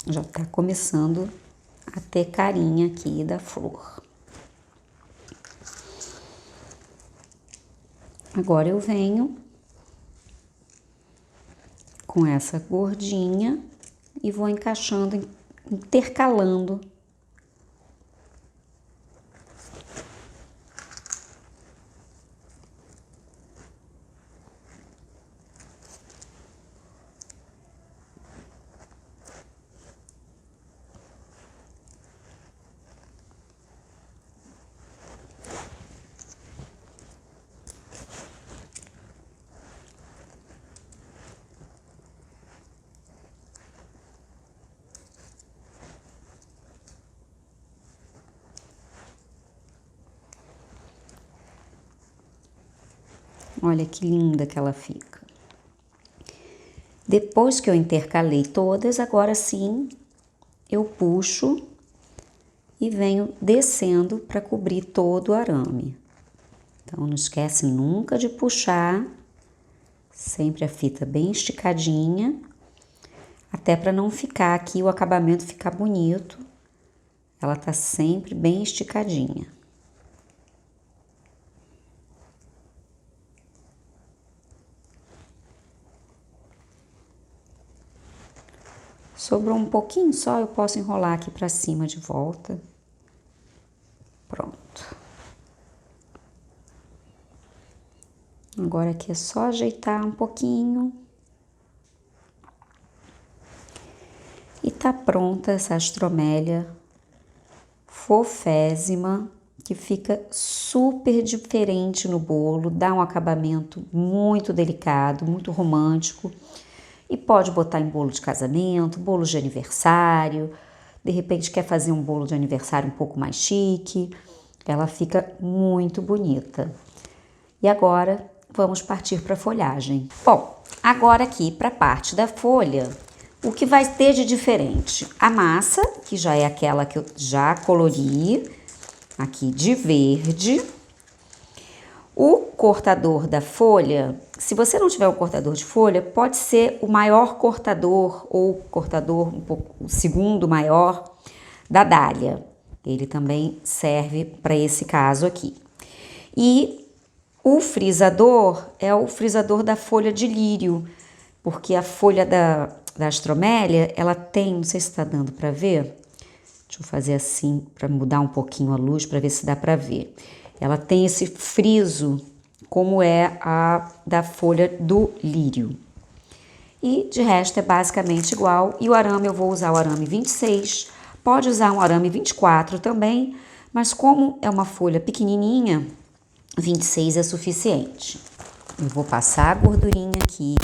Já tá começando a ter carinha aqui da flor. Agora eu venho com essa gordinha e vou encaixando, intercalando. Olha que linda que ela fica. Depois que eu intercalei todas, agora sim eu puxo e venho descendo para cobrir todo o arame. Então não esquece nunca de puxar, sempre a fita bem esticadinha, até para não ficar aqui, o acabamento ficar bonito. Ela tá sempre bem esticadinha. Sobrou um pouquinho só, eu posso enrolar aqui pra cima de volta. Pronto. Agora aqui é só ajeitar um pouquinho. E tá pronta essa astromélia fofésima, que fica super diferente no bolo, dá um acabamento muito delicado, muito romântico. E pode botar em bolo de casamento, bolo de aniversário, de repente quer fazer um bolo de aniversário um pouco mais chique, ela fica muito bonita. E agora vamos partir para a folhagem. Bom, agora aqui para a parte da folha, o que vai ter de diferente? A massa, que já é aquela que eu já colori, aqui de verde. O cortador da folha, se você não tiver o cortador de folha, pode ser o maior cortador ou cortador um pouco, o segundo maior da dália. Ele também serve para esse caso aqui. E o frisador é o frisador da folha de lírio, porque a folha da astromélia, ela tem, não sei se está dando para ver, deixa eu fazer assim para mudar um pouquinho a luz para ver se dá para ver. Ela tem esse friso, como é a da folha do lírio. E de resto é basicamente igual. E o arame eu vou usar o arame 26, pode usar um arame 24 também, mas como é uma folha pequenininha, 26 é suficiente. Eu vou passar a gordurinha aqui.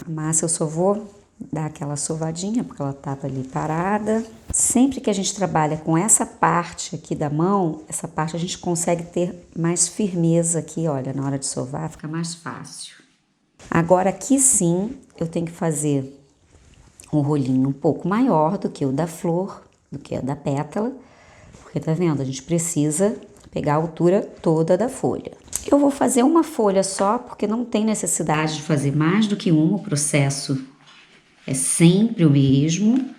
A massa eu só vou dar aquela sovadinha, porque ela estava ali parada. Sempre que a gente trabalha com essa parte aqui da mão, essa parte a gente consegue ter mais firmeza aqui, olha, na hora de sovar fica mais fácil. Agora aqui sim, eu tenho que fazer um rolinho um pouco maior do que o da flor, do que a da pétala, porque tá vendo? A gente precisa pegar a altura toda da folha. Eu vou fazer uma folha só, porque não tem necessidade de fazer mais do que uma, o processo é sempre o mesmo.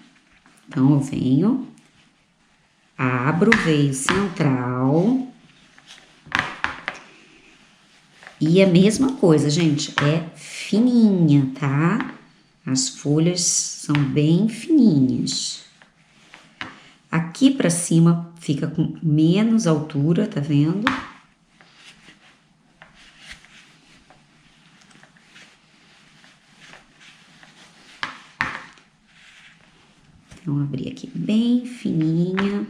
Então, eu venho, abro o veio central. E a mesma coisa, gente, é fininha, tá? As folhas são bem fininhas. Aqui pra cima fica com menos altura, tá vendo? Então, abrir aqui bem fininha.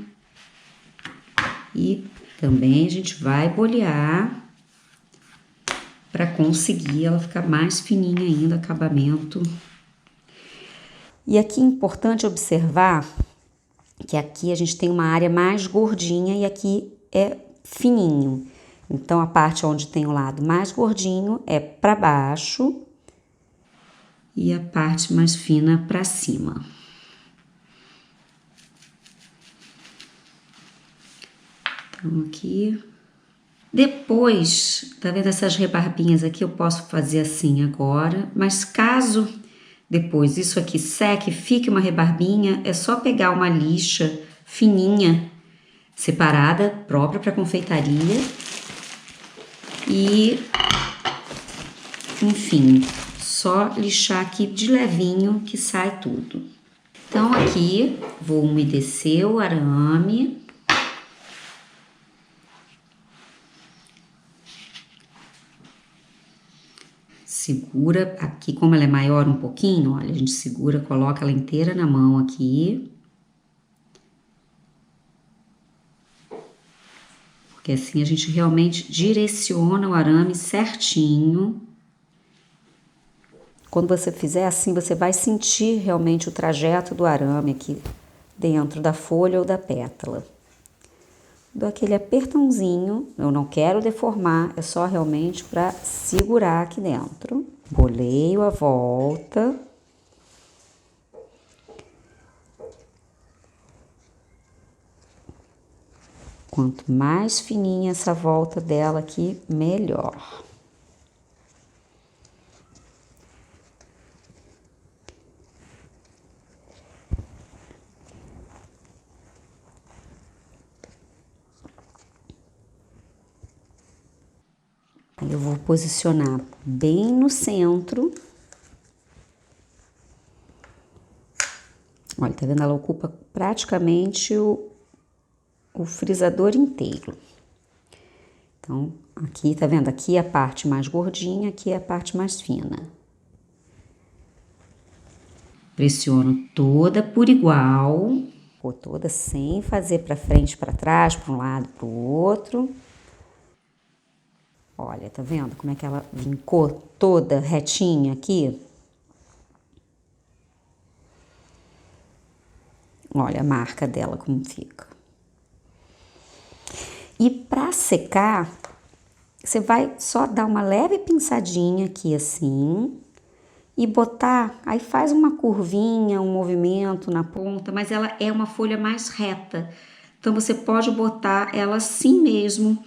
E também a gente vai bolear para conseguir ela ficar mais fininha ainda, acabamento. E aqui é importante observar que aqui a gente tem uma área mais gordinha e aqui é fininho. Então, a parte onde tem o lado mais gordinho é para baixo e a parte mais fina para cima. Então, aqui Depois, tá vendo essas rebarbinhas aqui? Eu posso fazer assim agora, mas caso depois isso aqui seque, fique uma rebarbinha, é só pegar uma lixa fininha, separada, própria para confeitaria e, enfim, só lixar aqui de levinho que sai tudo. Então aqui vou umedecer o arame. Segura aqui, como ela é maior um pouquinho, olha, a gente segura, coloca ela inteira na mão aqui. Porque assim a gente realmente direciona o arame certinho. Quando você fizer assim, você vai sentir realmente o trajeto do arame aqui dentro da folha ou da pétala. Dou aquele apertãozinho, eu não quero deformar, é só realmente para segurar aqui dentro. Boleio a volta. Quanto mais fininha essa volta dela aqui, melhor. Aí eu vou posicionar bem no centro. Olha, tá vendo? Ela ocupa praticamente o frisador inteiro. Então, aqui, tá vendo? Aqui é a parte mais gordinha, aqui é a parte mais fina. Pressiono toda por igual. Vou toda sem fazer para frente, para trás, para um lado, para o outro. Olha, tá vendo como é que ela vincou toda retinha aqui? Olha a marca dela como fica. E para secar, você vai só dar uma leve pinçadinha aqui assim e botar, aí faz uma curvinha, um movimento na ponta, mas ela é uma folha mais reta. Então você pode botar ela assim mesmo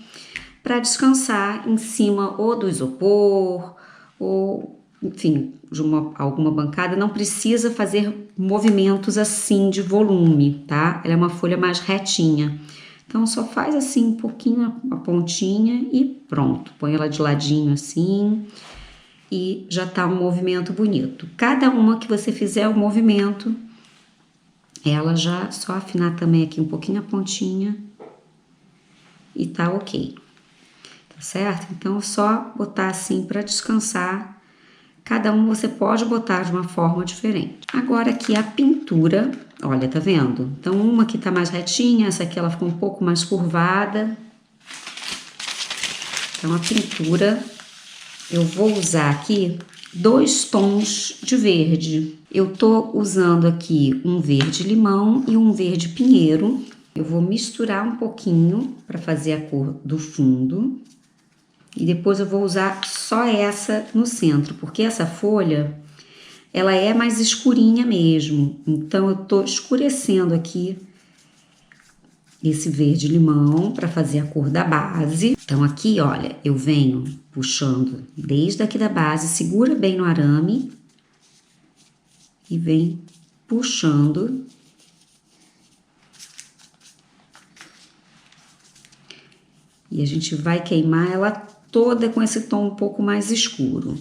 para descansar em cima ou do isopor ou, enfim, de alguma bancada. Não precisa fazer movimentos assim de volume, tá? Ela é uma folha mais retinha. Então, só faz assim um pouquinho a pontinha e pronto. Põe ela de ladinho assim e já tá um movimento bonito. Cada uma que você fizer o movimento, ela já só afinar também aqui um pouquinho a pontinha e tá ok. Tá certo? Então, só botar assim para descansar. Cada um você pode botar de uma forma diferente. Agora aqui a pintura, olha, tá vendo? Então uma aqui tá mais retinha, essa aqui ela ficou um pouco mais curvada. Então a pintura, eu vou usar aqui 2 tons de verde. Eu tô usando aqui um verde limão e um verde pinheiro. Eu vou misturar um pouquinho para fazer a cor do fundo. E depois eu vou usar só essa no centro, porque essa folha, ela é mais escurinha mesmo. Então, eu tô escurecendo aqui esse verde limão para fazer a cor da base. Então, aqui, olha, eu venho puxando desde aqui da base, segura bem no arame e vem puxando. E a gente vai queimar ela toda com esse tom um pouco mais escuro.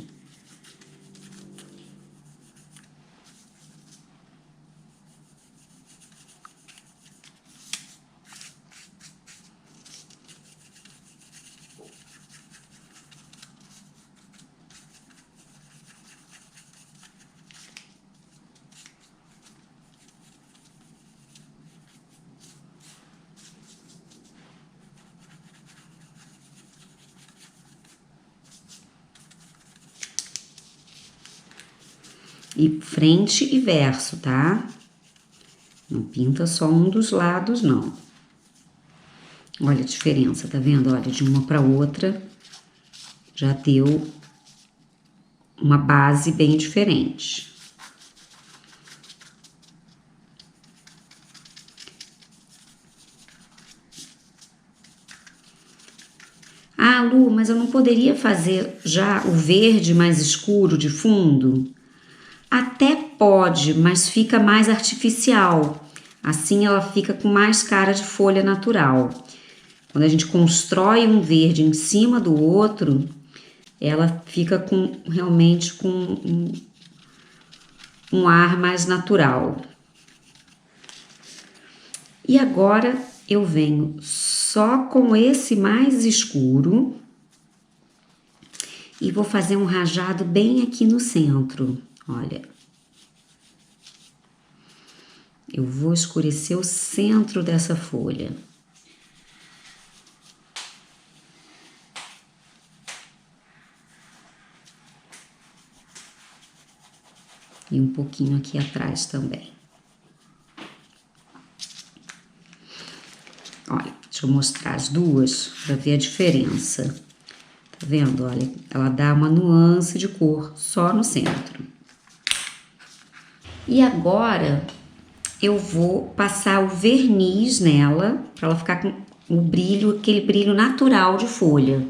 E frente e verso, tá? Não pinta só um dos lados, não. Olha a diferença, tá vendo? Olha, de uma para outra já deu uma base bem diferente. Lu, mas eu não poderia fazer já o verde mais escuro de fundo? Até pode, mas fica mais artificial. Assim ela fica com mais cara de folha natural. Quando a gente constrói um verde em cima do outro, ela fica realmente com um ar mais natural. E agora eu venho só com esse mais escuro e vou fazer um rajado bem aqui no centro. Olha, eu vou escurecer o centro dessa folha. E um pouquinho aqui atrás também. Olha, deixa eu mostrar as duas para ver a diferença. Tá vendo? Olha, ela dá uma nuance de cor só no centro. E agora eu vou passar o verniz nela para ela ficar com o brilho, aquele brilho natural de folha.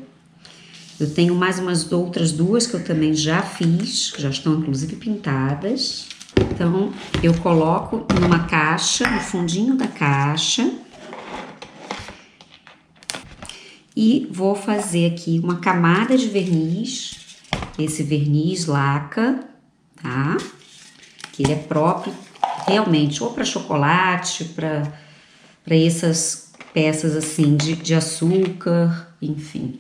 Eu tenho mais umas outras duas que eu também já fiz, que já estão inclusive pintadas. Então eu coloco numa caixa, no fundinho da caixa. E vou fazer aqui uma camada de verniz, esse verniz laca, tá? Que ele é próprio realmente ou para chocolate, para essas peças assim de açúcar, enfim.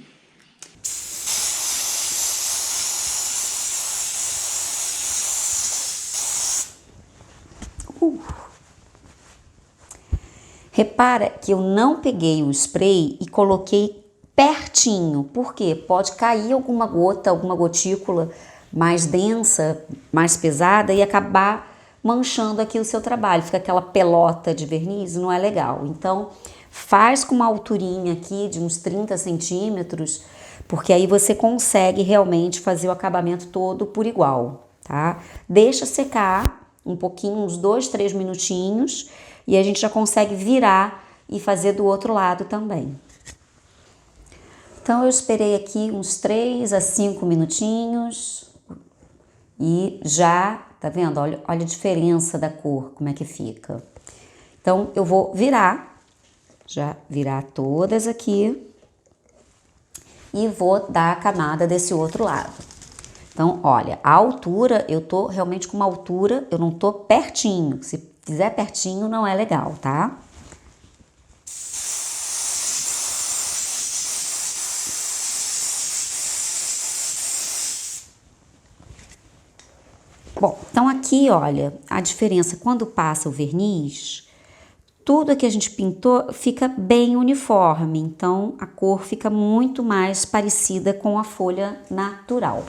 Repara que eu não peguei o spray e coloquei pertinho, porque pode cair alguma gota, alguma gotícula mais densa, mais pesada e acabar manchando aqui o seu trabalho. Fica aquela pelota de verniz, não é legal. Então, faz com uma alturinha aqui de uns 30 centímetros, porque aí você consegue realmente fazer o acabamento todo por igual, tá? Deixa secar um pouquinho, uns 2, 3 minutinhos, e a gente já consegue virar e fazer do outro lado também. Então eu esperei aqui uns 3 a 5 minutinhos e já, tá vendo? Olha a diferença da cor, como é que fica. Então eu vou já virar todas aqui e vou dar a camada desse outro lado. Então, olha, a altura, eu tô realmente com uma altura, eu não tô pertinho. Se fizer pertinho, não é legal, tá? Bom, então aqui, olha, a diferença, quando passa o verniz, tudo que a gente pintou fica bem uniforme, então a cor fica muito mais parecida com a folha natural.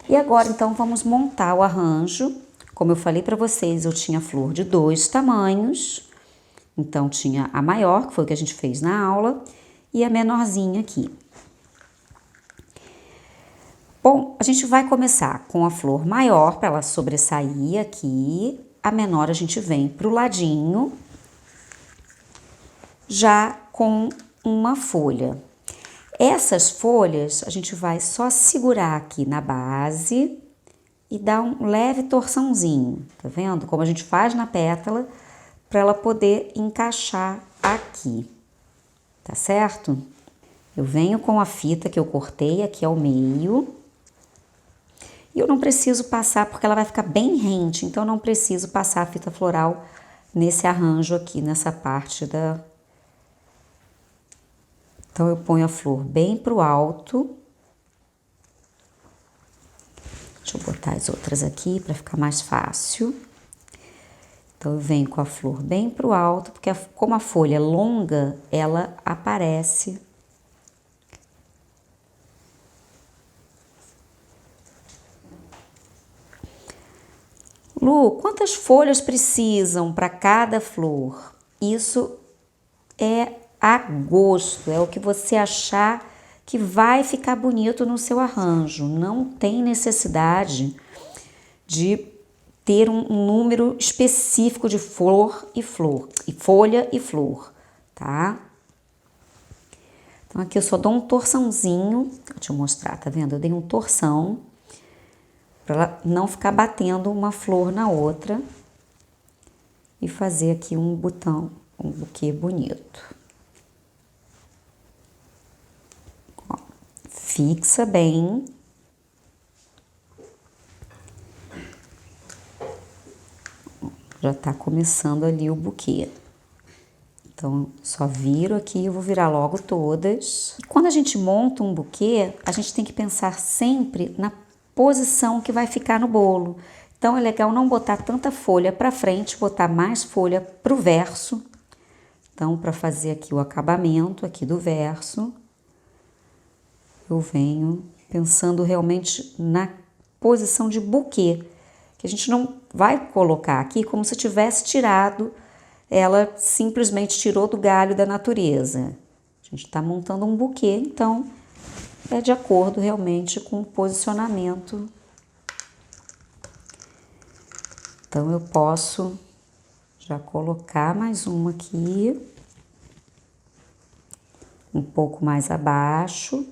E agora, então, vamos montar o arranjo. Como eu falei para vocês, eu tinha flor de 2 tamanhos. Então, tinha a maior, que foi o que a gente fez na aula, e a menorzinha aqui. Bom, a gente vai começar com a flor maior, para ela sobressair aqui. A menor a gente vem pro ladinho, já com uma folha. Essas folhas a gente vai só segurar aqui na base e dar um leve torçãozinho, tá vendo? Como a gente faz na pétala, para ela poder encaixar aqui, tá certo? Eu venho com a fita que eu cortei aqui ao meio. E eu não preciso passar, porque ela vai ficar bem rente, então eu não preciso passar a fita floral nesse arranjo aqui, nessa parte da... Então, eu ponho a flor bem pro alto. Deixa eu botar as outras aqui para ficar mais fácil. Então, eu venho com a flor bem pro alto, porque como a folha é longa, ela aparece. Lu, quantas folhas precisam para cada flor? Isso é a gosto, é o que você achar que vai ficar bonito no seu arranjo. Não tem necessidade de ter um número específico de flor e flor, e folha e flor, tá? Então aqui eu só dou um torçãozinho, deixa eu mostrar, tá vendo? Eu dei um torção para ela não ficar batendo uma flor na outra e fazer aqui um botão, um buquê bonito. Ó, fixa bem. Já tá começando ali o buquê. Então, só viro aqui, eu vou virar logo todas. E quando a gente monta um buquê, a gente tem que pensar sempre na posição que vai ficar no bolo. Então, é legal não botar tanta folha para frente, botar mais folha pro verso. Então, para fazer aqui o acabamento aqui do verso, eu venho pensando realmente na posição de buquê, que a gente não vai colocar aqui como se tivesse tirado, ela simplesmente tirou do galho da natureza. A gente está montando um buquê, então é de acordo realmente com o posicionamento. Então eu posso já colocar mais uma aqui, um pouco mais abaixo.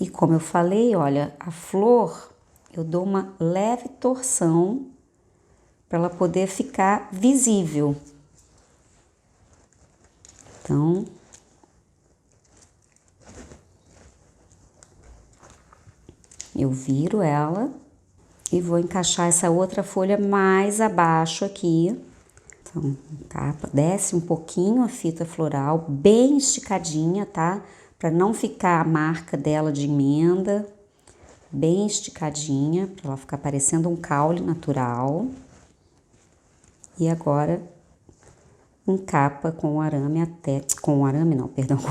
E como eu falei, olha, a flor eu dou uma leve torção para ela poder ficar visível. Então, eu viro ela e vou encaixar essa outra folha mais abaixo aqui. Então, capa, desce um pouquinho a fita floral, bem esticadinha, tá? Para não ficar a marca dela de emenda, bem esticadinha, para ela ficar parecendo um caule natural. E agora, encapa com o arame com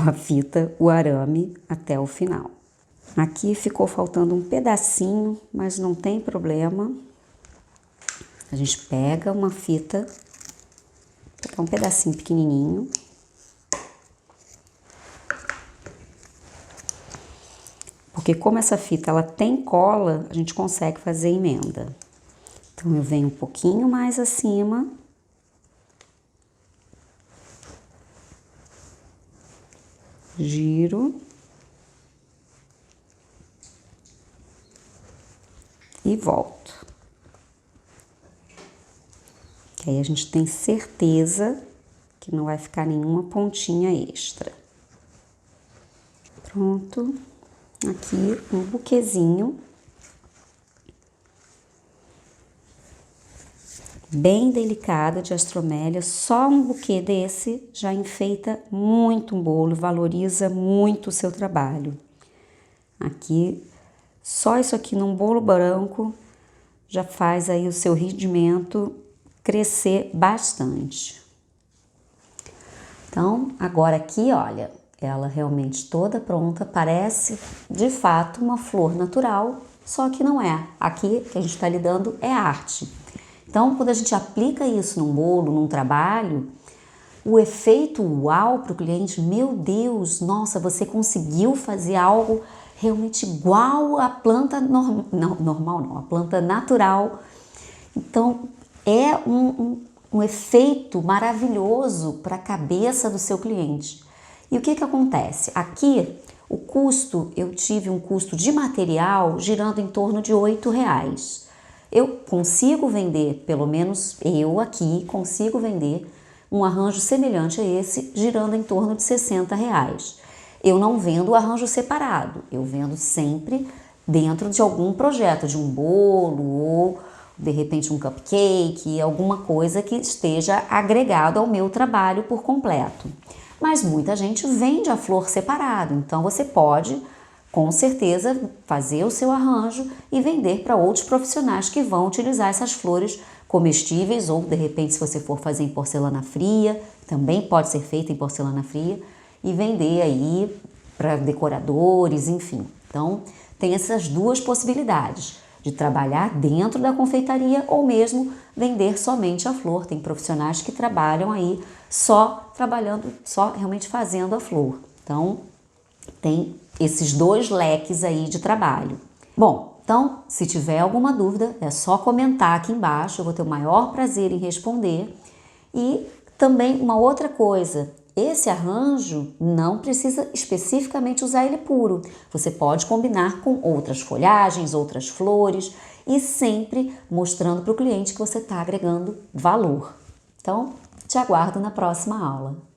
a fita, o arame até o final. Aqui ficou faltando um pedacinho, mas não tem problema. A gente pega uma fita, um pedacinho pequenininho. Porque como essa fita ela tem cola, a gente consegue fazer emenda. Então eu venho um pouquinho mais acima. Giro. E volto. Que aí a gente tem certeza que não vai ficar nenhuma pontinha extra. Pronto. Aqui um buquezinho. Bem delicado de astromélia. Só um buquê desse já enfeita muito um bolo, valoriza muito o seu trabalho. Aqui, só isso aqui num bolo branco já faz aí o seu rendimento crescer bastante. Então, agora aqui, olha, ela realmente toda pronta, parece de fato uma flor natural, só que não é. Aqui que a gente está lidando é arte. Então, quando a gente aplica isso num bolo, num trabalho, o efeito uau para o cliente, meu Deus, nossa, você conseguiu fazer algo realmente igual à planta a planta natural. Então, é um efeito maravilhoso para a cabeça do seu cliente. E o que que acontece? Aqui, o custo, eu tive um custo de material girando em torno de R$8. Eu consigo vender, pelo menos eu aqui, consigo vender um arranjo semelhante a esse, girando em torno de R$60. Eu não vendo o arranjo separado, eu vendo sempre dentro de algum projeto, de um bolo ou de repente um cupcake, alguma coisa que esteja agregado ao meu trabalho por completo. Mas muita gente vende a flor separado, então você pode, com certeza, fazer o seu arranjo e vender para outros profissionais que vão utilizar essas flores comestíveis ou, de repente, se você for fazer em porcelana fria, também pode ser feita em porcelana fria e vender aí para decoradores, enfim. Então, tem essas duas possibilidades. de trabalhar dentro da confeitaria ou mesmo vender somente a flor. Tem profissionais que trabalham aí só trabalhando, só realmente fazendo a flor. Então, tem esses dois leques aí de trabalho. Bom, então, se tiver alguma dúvida, é só comentar aqui embaixo, eu vou ter o maior prazer em responder. E também uma outra coisa, esse arranjo não precisa especificamente usar ele puro. Você pode combinar com outras folhagens, outras flores e sempre mostrando para o cliente que você está agregando valor. Então, te aguardo na próxima aula.